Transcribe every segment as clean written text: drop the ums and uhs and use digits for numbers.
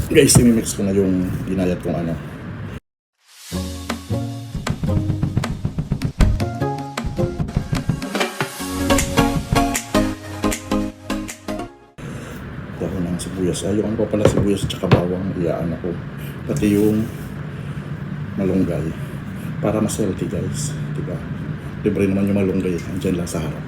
Guys, imimix ko na yung ginayat kong ano. Dahon ng sibuyas. Yung ano pa pala sibuyas at saka bawang. Iyaan ako. Pati yung malunggay. Para mas healthy guys. Diba? Libre naman yung malunggay. Andyan lang sa harap.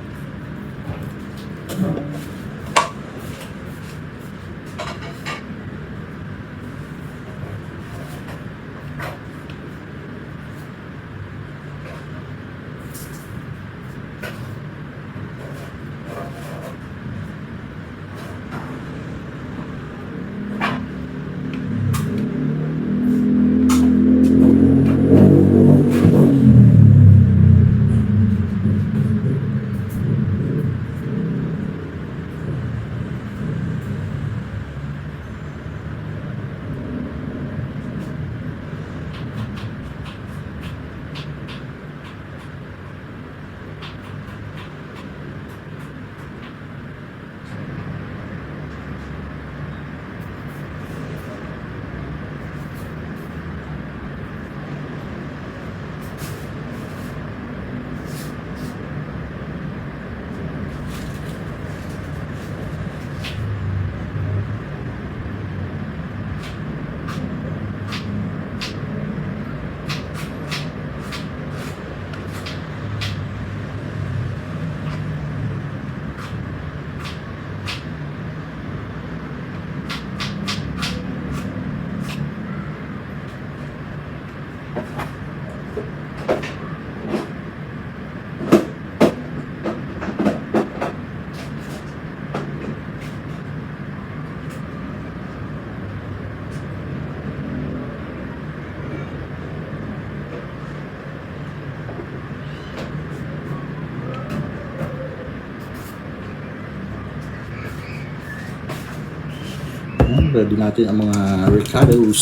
Ready natin ang mga ricados.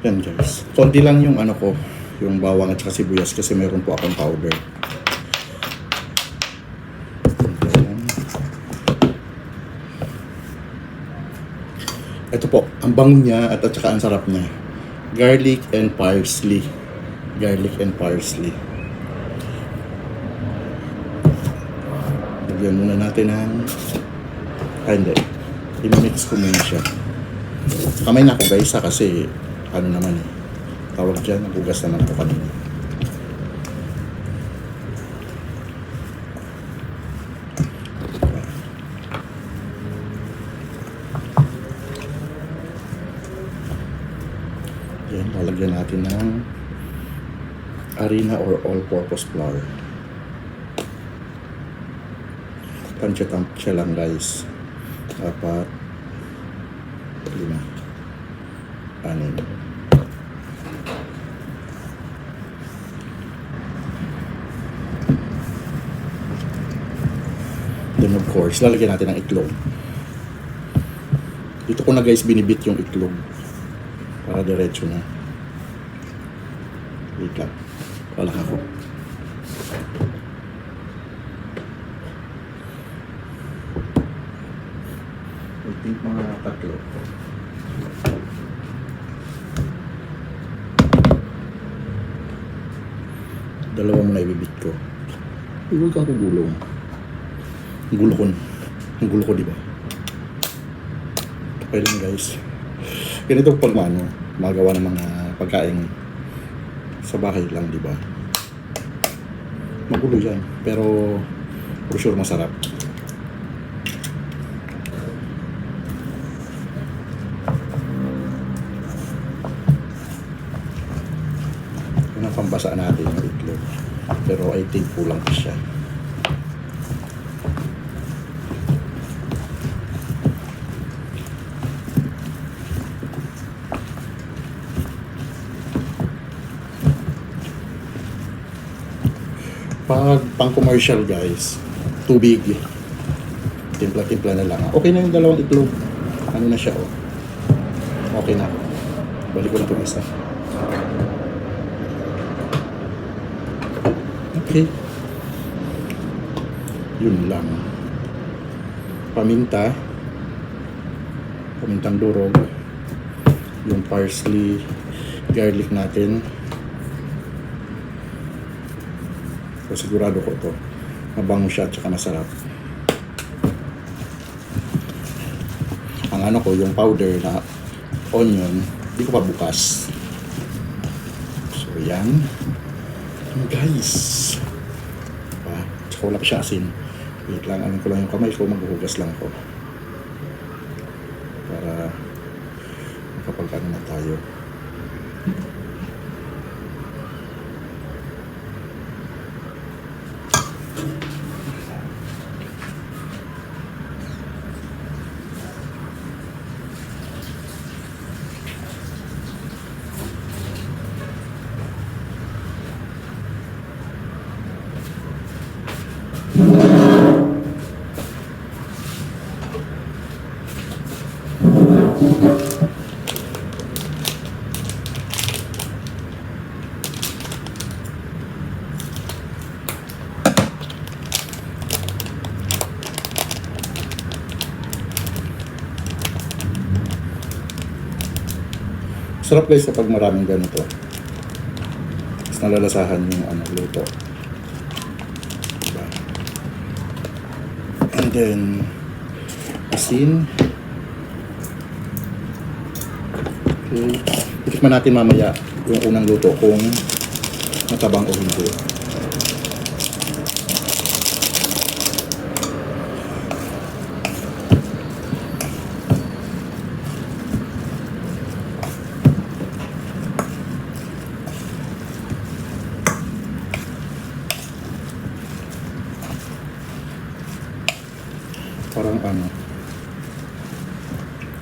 Yan guys. Konti lang yung ano ko, yung bawang at saka sibuyas kasi meron po akong powder. Ito po, ang bango niya at saka ang sarap niya. Garlic and parsley. Garlic and parsley. Lagyan muna natin ng... hindi. I-mix ko muna siya. Kamay na ako guys kasi ano naman eh. Tawag dyan, nagugas naman ako kanina. Yan, lalagyan natin ng harina or all-purpose flour. Tansya lang guys. 4, 5, 6. Then of course, lalagyan natin ng itlog. Dito ko na guys binibit yung itlog. Para diretso na. Wait lang. Wala ako. I think mga 3. Dalawa muna ibibit ko. Huwag ako gulong. Ang gulo ko diba? Okay lang guys. Ganito pag magawa ng mga pagkain sa bahay lang, di ba? Magulo yan, pero for sure masarap. Yun ang pambasa natin ng itlog. Pero I think kulang pa siya. Pag pang commercial guys, tubig, timpla-timpla na lang. Okay na yung 2 itlog. Ano na siya oh. Okay na. Balik ko lang itong isa. Okay. Yun lang. Paminta. Pamintang durog. Yung parsley, garlic natin. So, sigurado ko to. Mabango siya at saka masarap. Ang ano ko, yung powder na onion, hindi ko pa bukas. So, yan. Guys. Diba? Tsaka wala pa siya asin. Wait lang, amin ko lang yung kamay ko, maghuhugas lang ko. Para makapagkano na tayo. Sarap guys kapag maraming ganito. Mas nalalasahan yung ano, luto. Diba? And then, asin. Okay. Itikman natin mamaya yung unang luto kung matabang o hindi. Parang ano,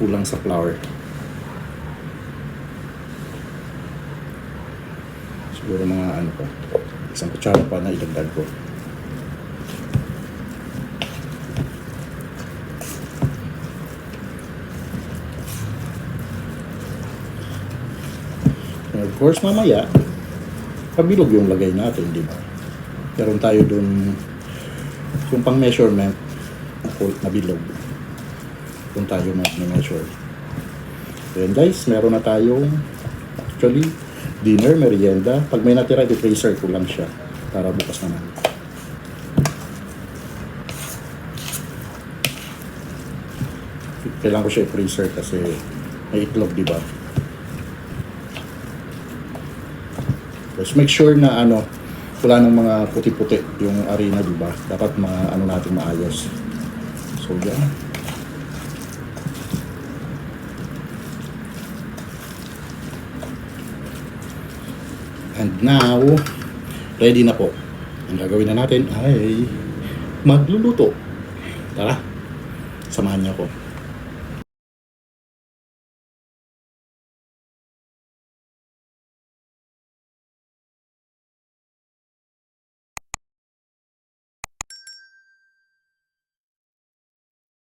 kulang sa flour. Siguro mga ano pa, isang kutsara pa na idagdag ko. And of course, mamaya, pabilog yung lagay natin, di ba? Meron tayo dun yung pang measurement na bilog kung tayo mag-measure. Then guys, meron na tayong actually dinner, merienda. Pag may natira, i-freezer ko lang siya para bukas naman. Kailangan ko siya i-freezer kasi may itlog, di ba? Just make sure na ano, wala ng mga puti-puti yung arena, di ba? Dapat ano natin maayos. So, yan. And now, ready na po. Ang gagawin na natin ay magluluto. Tara, samahan niyo ako.